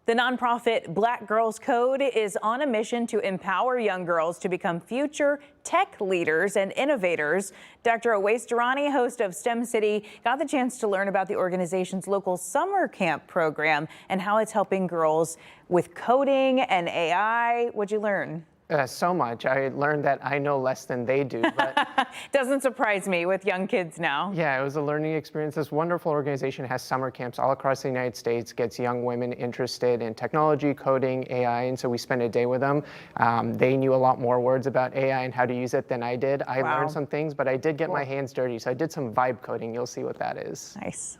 The nonprofit Black Girls Code is on a mission to empower young girls to become future tech leaders and innovators. Dr. Owais Durrani, host of STEM City, got the chance to learn about the organization's local summer camp program and how it's helping girls with coding and AI. What'd you learn? So much. I learned that I know less than they do. But doesn't surprise me with young kids now. Yeah, it was a learning experience. This wonderful organization has summer camps all across the United States, gets young women interested in technology, coding, AI, and so we spent a day with them. They knew a lot more words about AI and how to use it than I did. I learned some things, but I did get my hands dirty, so I did some vibe coding. You'll see what that is. Nice.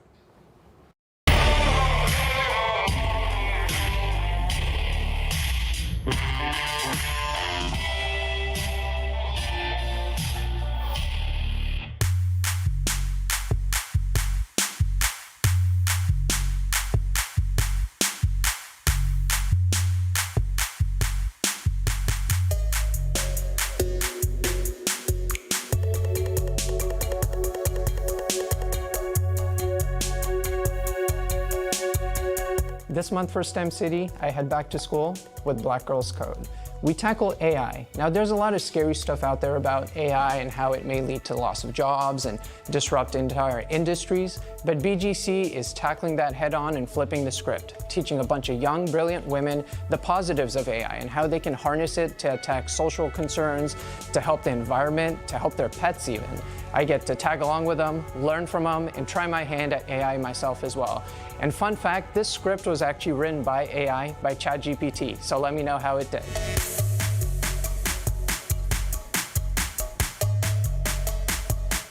This month for STEM City, I head back to school with Black Girls Code. We tackle AI. Now, there's a lot of scary stuff out there about AI and how it may lead to loss of jobs and disrupt entire industries, but BGC is tackling that head on and flipping the script, teaching a bunch of young, brilliant women the positives of AI and how they can harness it to attack social concerns, to help the environment, to help their pets even. I get to tag along with them, learn from them, and try my hand at AI myself as well. And fun fact, this script was actually written by AI, by ChatGPT, so let me know how it did.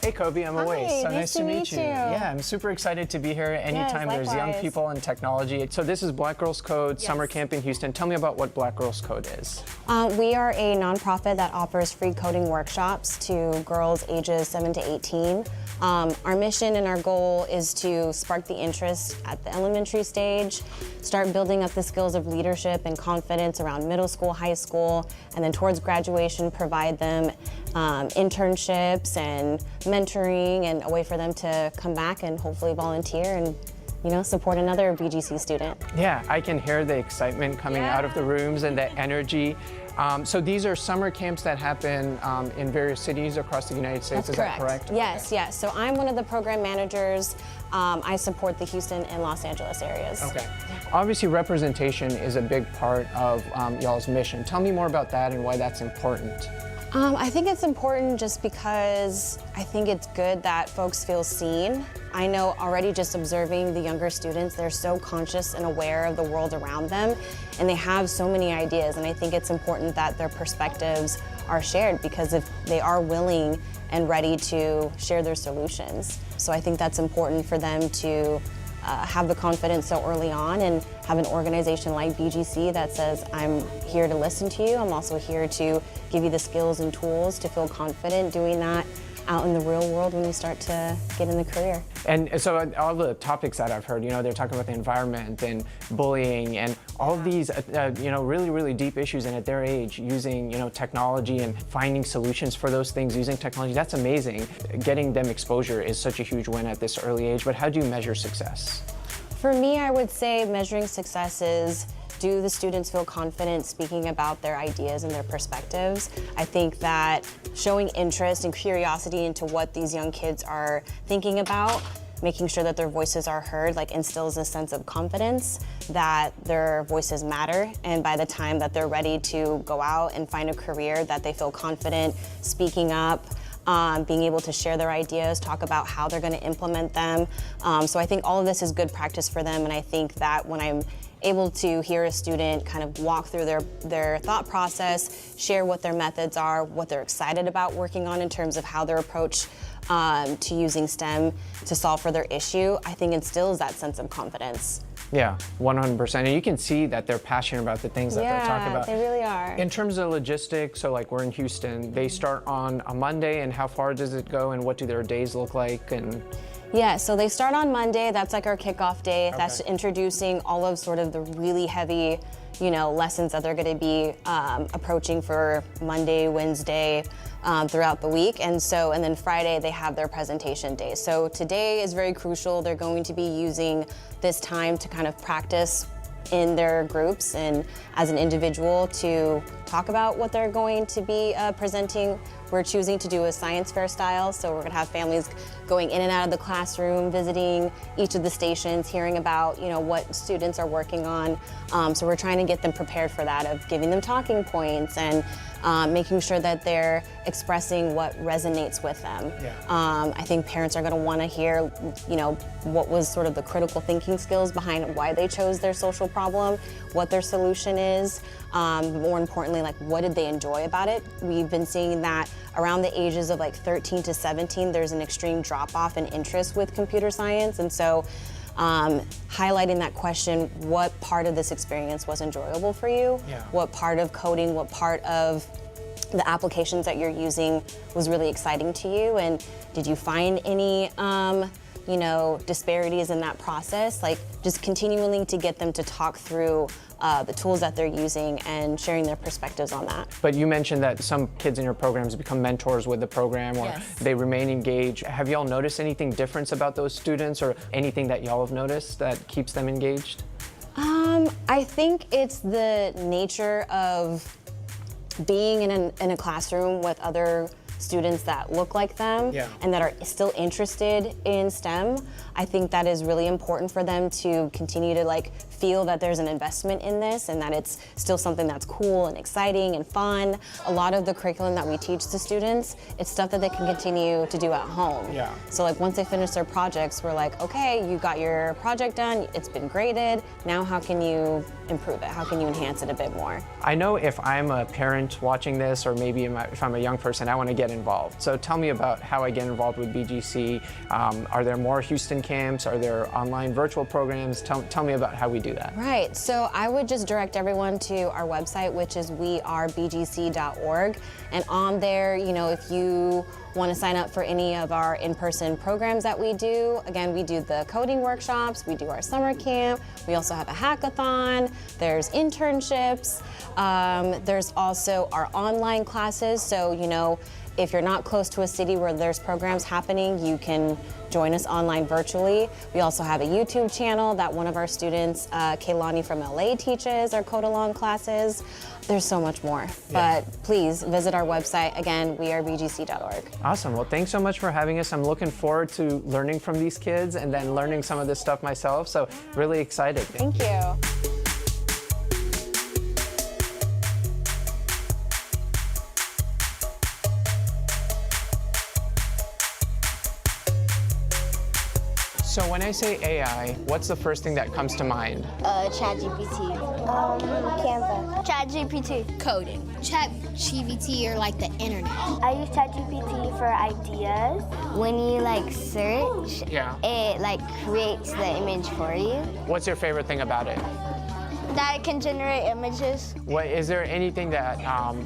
Hey Kobe, I'm Owais. So nice to meet you. Yeah, I'm super excited to be here anytime there's young people in technology. So this is Black Girls Code Summer Camp in Houston. Tell me about what Black Girls Code is. We are a nonprofit that offers free coding workshops to girls ages 7 to 18. Our mission and our goal is to spark the interest at the elementary stage, start building up the skills of leadership and confidence around middle school, high school, and then towards graduation provide them internships and mentoring and a way for them to come back and hopefully volunteer and support another BGC student. Yeah, I can hear the excitement coming out of the rooms and the energy. So these are summer camps that happen in various cities across the United States, is that correct? Yes, yes. So I'm one of the program managers. I support the Houston and Los Angeles areas. Okay. Obviously, representation is a big part of y'all's mission. Tell me more about that and why that's important. I think it's important just because I think it's good that folks feel seen. I know already just observing the younger students, they're so conscious and aware of the world around them, and they have so many ideas, and I think it's important that their perspectives are shared because if they are willing and ready to share their solutions. So I think that's important for them to have the confidence so early on and have an organization like BGC that says, I'm here to listen to you. I'm also here to give you the skills and tools to feel confident doing that out in the real world when you start to get in the career. And so all the topics that I've heard, they're talking about the environment and bullying and all these, really, really deep issues. And at their age, using, technology and finding solutions for those things using technology, that's amazing. Getting them exposure is such a huge win at this early age, but how do you measure success? For me, I would say measuring success is, do the students feel confident speaking about their ideas and their perspectives? I think that showing interest and curiosity into what these young kids are thinking about, making sure that their voices are heard, instills a sense of confidence that their voices matter, and by the time that they're ready to go out and find a career, that they feel confident speaking up, being able to share their ideas, talk about how they're going to implement them. So I think all of this is good practice for them, and I think that when I'm able to hear a student kind of walk through their thought process, share what their methods are, what they're excited about working on in terms of how their approach to using STEM to solve for their issue, I think instills that sense of confidence. Yeah, 100%. And you can see that they're passionate about the things that they're talking about. Yeah, they really are. In terms of logistics, so we're in Houston, they start on a Monday, and how far does it go, and what do their days look like? And Yeah, so they start on Monday. That's our kickoff day. Okay. That's introducing all of sort of the really heavy, lessons that they're going to be approaching for Monday, Wednesday, throughout the week. And then Friday they have their presentation day. So today is very crucial. They're going to be using this time to kind of practice in their groups and as an individual to talk about what they're going to be presenting. We're choosing to do a science fair style, so we're gonna have families going in and out of the classroom, visiting each of the stations, hearing about what students are working on. So we're trying to get them prepared for that, of giving them talking points and making sure that they're expressing what resonates with them. I think parents are going to want to hear, what was sort of the critical thinking skills behind why they chose their social problem, what their solution is, more importantly, like what did they enjoy about it. We've been seeing that around the ages of like 13 to 17, there's an extreme drop-off in interest with computer science, and so highlighting that question, what part of this experience was enjoyable for you? What part of coding, what part of the applications that you're using was really exciting to you? And did you find any, disparities in that process? Like just continually to get them to talk through the tools that they're using and sharing their perspectives on that. But you mentioned that some kids in your programs become mentors with the program, or they remain engaged. Have y'all noticed anything different about those students, or anything that y'all have noticed that keeps them engaged? I think it's the nature of being in a classroom with other students that look like them and that are still interested in STEM. I think that is really important for them to continue to feel that there's an investment in this and that it's still something that's cool and exciting and fun. A lot of the curriculum that we teach to students, it's stuff that they can continue to do at home. So once they finish their projects, we're like, okay, you got your project done, it's been graded, now how can you improve it? How can you enhance it a bit more? I know if I'm a parent watching this, or maybe if I'm a young person, I want to get involved. So tell me about how I get involved with BGC. Are there more Houston camps? Are there online virtual programs? Tell me about how we do that. Right, so I would just direct everyone to our website, which is wearebgc.org. And on there, if you want to sign up for any of our in-person programs that we do, again, we do the coding workshops, we do our summer camp, we also have a hackathon, there's internships, there's also our online classes. So, if you're not close to a city where there's programs happening, you can join us online virtually. We also have a YouTube channel that one of our students, Kaylani from LA, teaches our Code Along classes. There's so much more, but please visit our website, again, wearebgc.org. Awesome, well, thanks so much for having us. I'm looking forward to learning from these kids and then learning some of this stuff myself, so really excited. Thank you. So when I say AI, what's the first thing that comes to mind? ChatGPT. Canva. ChatGPT. Coding. ChatGPT or the internet. I use ChatGPT for ideas. When you search, it creates the image for you. What's your favorite thing about it? That it can generate images. Is there anything that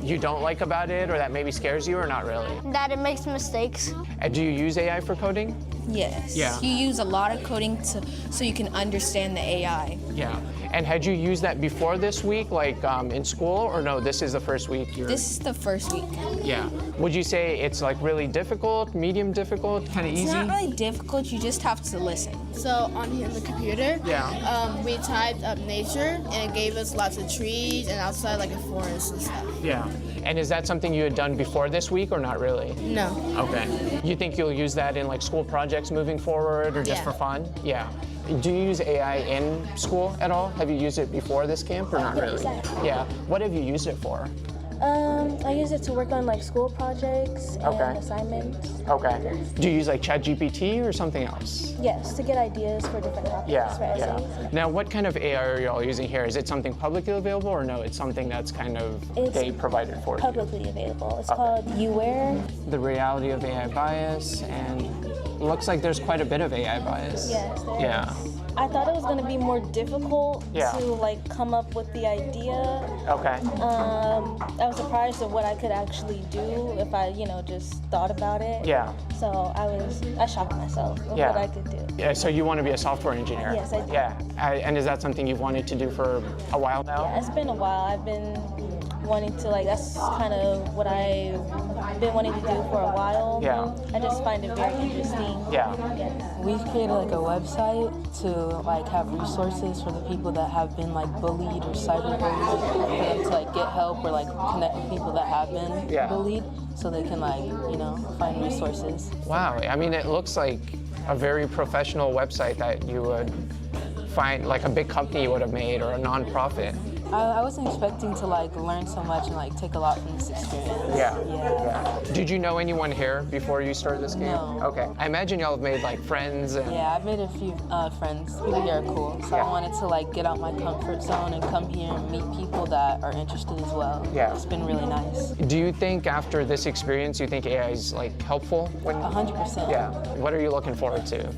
you don't like about it, or that maybe scares you, or not really? That it makes mistakes. Do you use AI for coding? Yes. Yeah. You use a lot of coding so you can understand the AI. Yeah. And had you used that before this week, in school, or no, this is the first week This is the first week. Yeah. Would you say it's really difficult, medium difficult, kind of easy? It's not really difficult, you just have to listen. So on here on the computer, we typed up nature, and it gave us lots of trees and outside a forest and stuff. Yeah. And is that something you had done before this week, or not really? No. Okay. You think you'll use that in school projects moving forward, or just for fun? Yeah. Do you use AI in school at all? Have you used it before this camp, or not really? Yeah. What have you used it for? I use it to work on school projects and assignments. Okay. Do you use ChatGPT or something else? Yes, to get ideas for different topics for essays. Now, what kind of AI are y'all using here? Is it something publicly available, or no, it's something that's kind of they provided for you? Publicly available. It's called Owais. The reality of AI bias, and it looks like there's quite a bit of AI bias. Yes, there Yeah. is. I thought it was going to be more difficult to come up with the idea. Okay. I was surprised at what I could actually do if I, just thought about it. Yeah. So I shocked myself with what I could do. Yeah, so you want to be a software engineer? Yes, I do. Yeah. And is that something you've wanted to do for a while now? Yeah, it's been a while. I've been wanting to, like, that's kind of what I've been wanting to do for a while. Yeah. I just find it very interesting. Yeah. Yes. We've created like a website to like have resources for the people that have been like bullied or cyberbullied, for them to like get help or like connect with people that have been bullied, so they can like, you know, find resources. Wow, I mean, it looks like a very professional website that you would find like a big company would have made or a nonprofit. I wasn't expecting to like learn so much and like take a lot from this experience. Yeah. Did you know anyone here before you started this game? No. Okay. I imagine y'all have made like friends and... Yeah, I've made a few friends. People here are cool. So I wanted to like get out my comfort zone and come here and meet people that are interested as well. Yeah. It's been really nice. Do you think after this experience, you think AI is like helpful? 100%. Yeah. What are you looking forward to?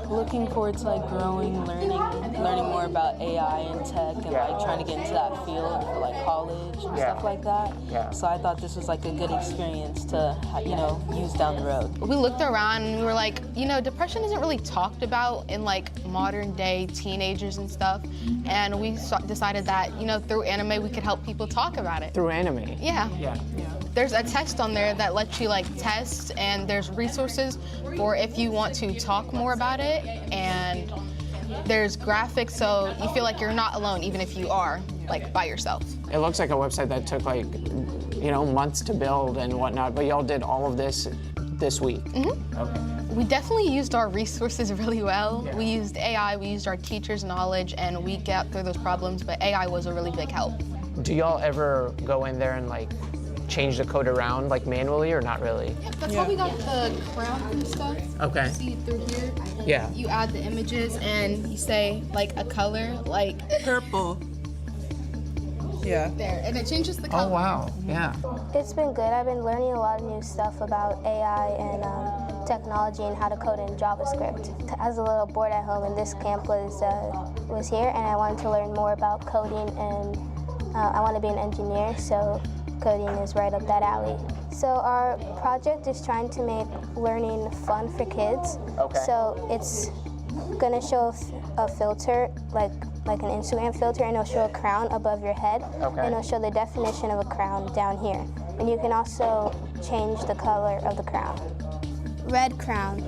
Looking forward to like growing, learning more about AI and tech and like trying to get into that field for like college and stuff like that. Yeah. So I thought this was like a good experience to, you know, use down the road. We looked around and we were like, you know, depression isn't really talked about in like modern day teenagers and stuff. And we decided that, you know, through anime we could help people talk about it. Through anime? Yeah. Yeah. There's a test on there that lets you like test, and there's resources for if you want to talk more about it, and there's graphics so you feel like you're not alone even if you are like by yourself. It looks like a website that took like, you know, months to build and whatnot, but y'all did all of this week. Mm-hmm. Okay. We definitely used our resources really well. Yeah. We used AI, we used our teachers' knowledge, and we got through those problems, but AI was a really big help. Do y'all ever go in there and like change the code around like manually or not really? Yeah, that's how we got the crown and stuff. Okay. See through here? Yeah. You add the images and you say like a color, like Purple. Yeah. There, and it changes the color. Oh wow, yeah. It's been good. I've been learning a lot of new stuff about AI and technology and how to code in JavaScript. I was a little bored at home, and this camp was here, and I wanted to learn more about coding, and I want to be an engineer, so coding is right up that alley. So our project is trying to make learning fun for kids. Okay. So it's gonna show a filter, like an Instagram filter, and it'll show a crown above your head. Okay. And it'll show the definition of a crown down here. And you can also change the color of the crown. Red crown.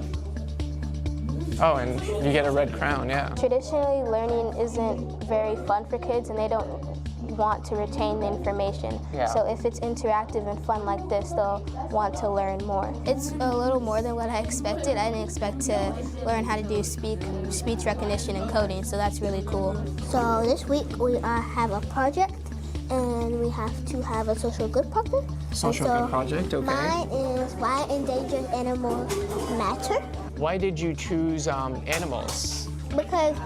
Oh, and you get a red crown, yeah. Traditionally, learning isn't very fun for kids, and they don't want to retain the information. Yeah. So if it's interactive and fun like this, they'll want to learn more. It's a little more than what I expected. I didn't expect to learn how to do speech recognition and coding, so that's really cool. So this week we have a project, and we have to have a social good project. Social good project, okay. Mine is why endangered animals matter. Why did you choose animals? Because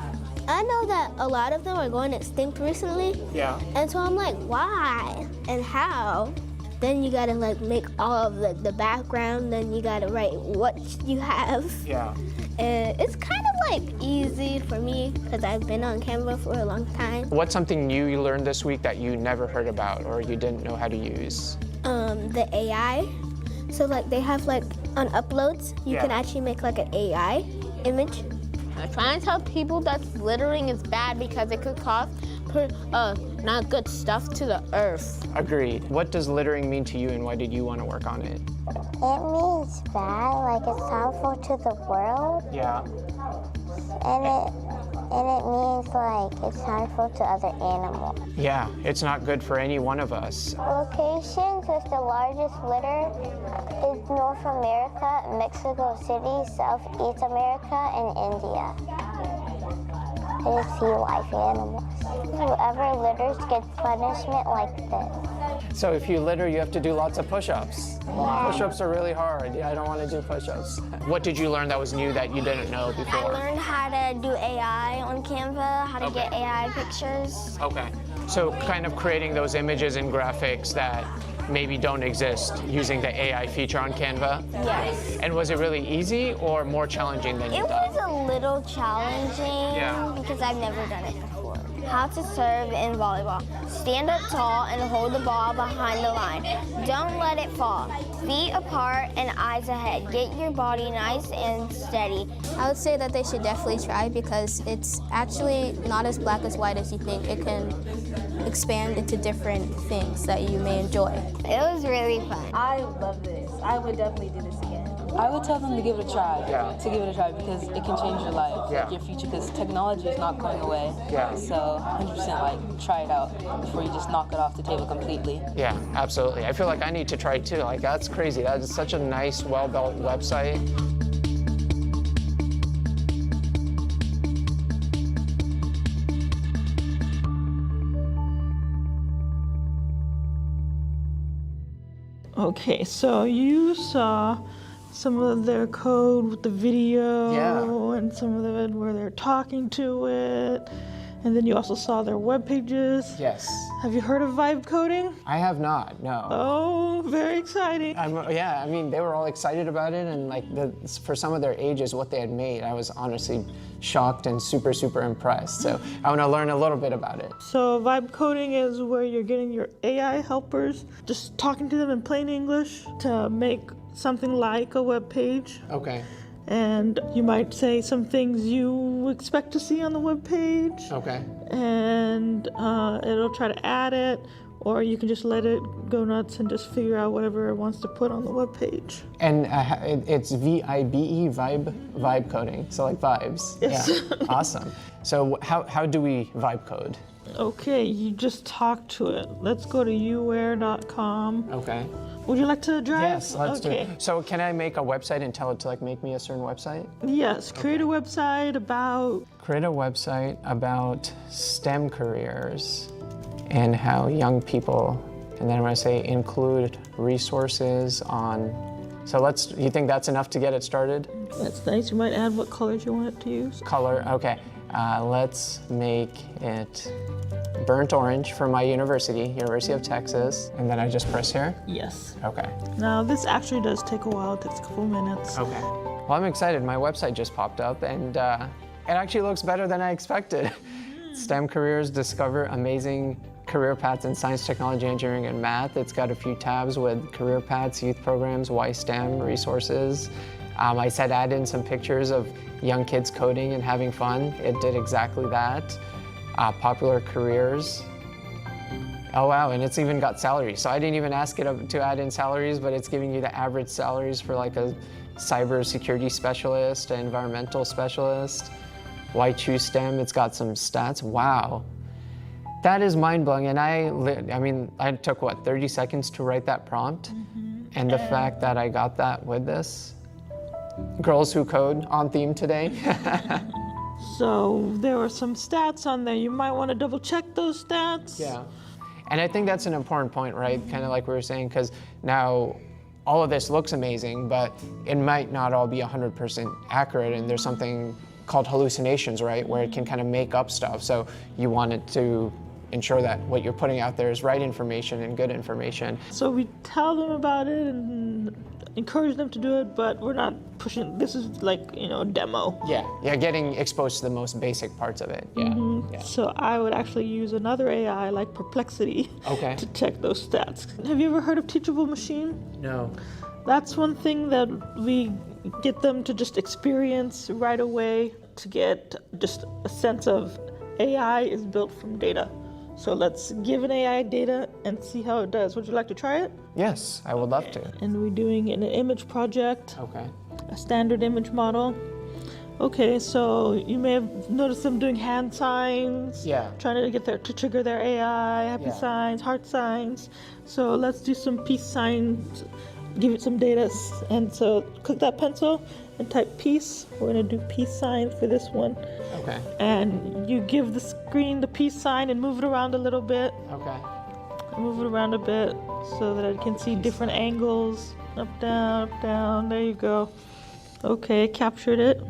I know that a lot of them are going extinct recently. Yeah. And so I'm like, why and how? Then you gotta like make all of the background, then you gotta write what you have. Yeah. And it's kind of like easy for me because I've been on Canva for a long time. What's something new you learned this week that you never heard about or you didn't know how to use? The AI. So like they have like on uploads, you can actually make like an AI image. I'm trying to tell people that littering is bad because it could cause not good stuff to the earth. Agreed. What does littering mean to you and why did you want to work on it? It means bad, like it's harmful to the world. Yeah. And it means like it's harmful to other animals. Yeah, it's not good for any one of us. Locations with the largest litter is North America, Mexico City, Southeast America, and India. It is sea life animals. Whoever litters gets punishment like this. So if you litter, you have to do lots of push-ups. Yeah. Push-ups are really hard. Yeah, I don't want to do push-ups. What did you learn that was new that you didn't know before? I learned how to do AI on Canva, how to get AI pictures. Okay. So kind of creating those images and graphics that maybe don't exist using the AI feature on Canva? Yes. And was it really easy or more challenging than you It thought? was a little challenging because I've never done it before. How to serve in volleyball. Stand up tall and hold the ball behind the line. Don't let it fall. Feet apart and eyes ahead. Get your body nice and steady. I would say that they should definitely try because it's actually not as black as white as you think. It can expand into different things that you may enjoy. It was really fun. I love this. I would definitely do this again. I would tell them to give it a try. Yeah. To give it a try because it can change your life, Yeah. like your future. Because technology is not going away. Yeah. So 100% like try it out before you just knock it off the table completely. Yeah, absolutely. I feel like I need to try too. Like, that's crazy. That is such a nice, well-built website. Okay, so you saw some of their code with the video and some of it where they're talking to it. And then you also saw their web pages. Yes. Have you heard of vibe coding? I have not, no. Oh, very exciting. Yeah, I mean, they were all excited about it, and like for some of their ages, what they had made, I was honestly shocked and super, super impressed. So I want to learn a little bit about it. So vibe coding is where you're getting your AI helpers, just talking to them in plain English to make something like a web page. Okay. And you might say some things you expect to see on the web page. Okay. And it'll try to add it, or you can just let it go nuts and just figure out whatever it wants to put on the web page. And it's VIBE, vibe coding, so like vibes. Yes. Yeah. Awesome. So how do we vibe code? Okay, you just talk to it. Let's go to uware.com. Okay. Would you like to drive? Yes, let's do Okay. it. So can I make a website and tell it to like make me a certain website? Yes, create a website about... Create a website about STEM careers and how young people, and then I'm going to say include resources on. So you think that's enough to get it started? That's nice. You might add what colors you want it to use. Color, okay. Let's make it burnt orange for my university, University of Texas. And then I just press here? Yes. Okay. Now this actually does take a while. It takes a couple minutes. Okay. Well, I'm excited. My website just popped up and it actually looks better than I expected. STEM careers, discover amazing career paths in science, technology, engineering, and math. It's got a few tabs with career paths, youth programs, why STEM, resources. I said add in some pictures of young kids coding and having fun. It did exactly that. Popular careers. Oh wow, and it's even got salaries. So I didn't even ask it to add in salaries, but it's giving you the average salaries for like a cybersecurity specialist, an environmental specialist. Why choose STEM? It's got some stats. Wow. That is mind-blowing, and I took, 30 seconds to write that prompt? Mm-hmm. And the fact that I got that with this, Girls Who Code on theme today. So there were some stats on there. You might want to double check those stats. Yeah, and I think that's an important point, right? Kind of like we were saying, because now all of this looks amazing, but it might not all be 100% accurate, and there's something called hallucinations, right? Where it can kind of make up stuff. So you want it to ensure that what you're putting out there is right information and good information. So we tell them about it and encourage them to do it, but we're not pushing. This is like, a demo. Yeah, getting exposed to the most basic parts of it. Yeah. Mm-hmm. Yeah. So I would actually use another AI like Perplexity to check those stats. Have you ever heard of Teachable Machine? No. That's one thing that we get them to just experience right away to get just a sense of AI is built from data. So let's give an AI data and see how it does. Would you like to try it? Yes, I would love to. And we're doing an image project. Okay. A standard image model. Okay, so you may have noticed them doing hand signs. Yeah. Trying to get to trigger their AI, happy signs, heart signs. So let's do some peace signs, give it some data. And so click that pencil and type peace. We're gonna do peace sign for this one. Okay. And you give the screen the peace sign and move it around a little bit. Okay. Move it around a bit so that it can see different angles. Up, down, there you go. Okay, captured it.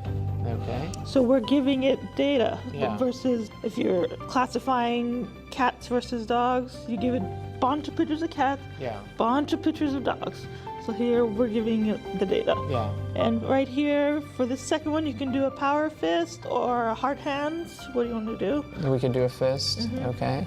Okay. So we're giving it data Yeah. versus if you're classifying cats versus dogs, you give it a bunch of pictures of cats, Yeah. bunch of pictures of dogs. So here we're giving it the data. Yeah. And right here for the second one, you can do a power fist or a heart hands. What do you want to do? We could do a fist. Okay.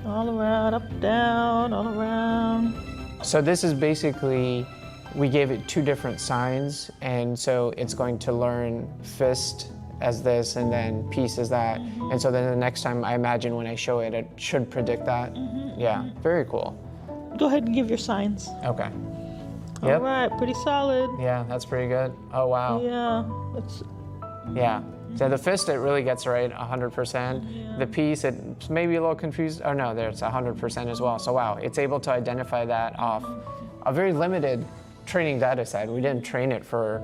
All around, up, down, all around. So this is basically, we gave it 2 different signs, and so it's going to learn fist as this and then peace as that. And so then the next time, I imagine when I show it, it should predict that. Yeah, very cool. Go ahead and give your signs. Okay. All Yep. right, pretty solid. Yeah, that's pretty good. Oh, wow. Yeah, it's Yeah. So the fist, it really gets right 100%. The piece, it's maybe a little confused. Oh no, there's 100% as well. So wow, it's able to identify that off a very limited training data set. We didn't train it for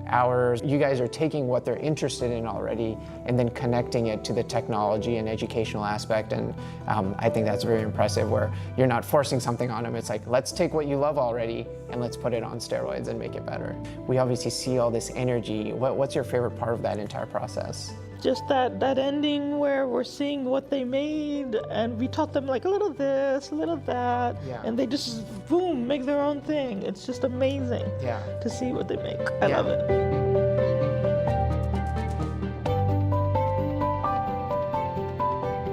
hours. You guys are taking what they're interested in already and then connecting it to the technology and educational aspect. And I think that's very impressive, where you're not forcing something on them. It's like, let's take what you love already and let's put it on steroids and make it better. We obviously see all this energy. What's your favorite part of that entire process? just that ending where we're seeing what they made, and we taught them like a little this, a little that, and they just boom make their own thing. It's just amazing to see what they make. I love it.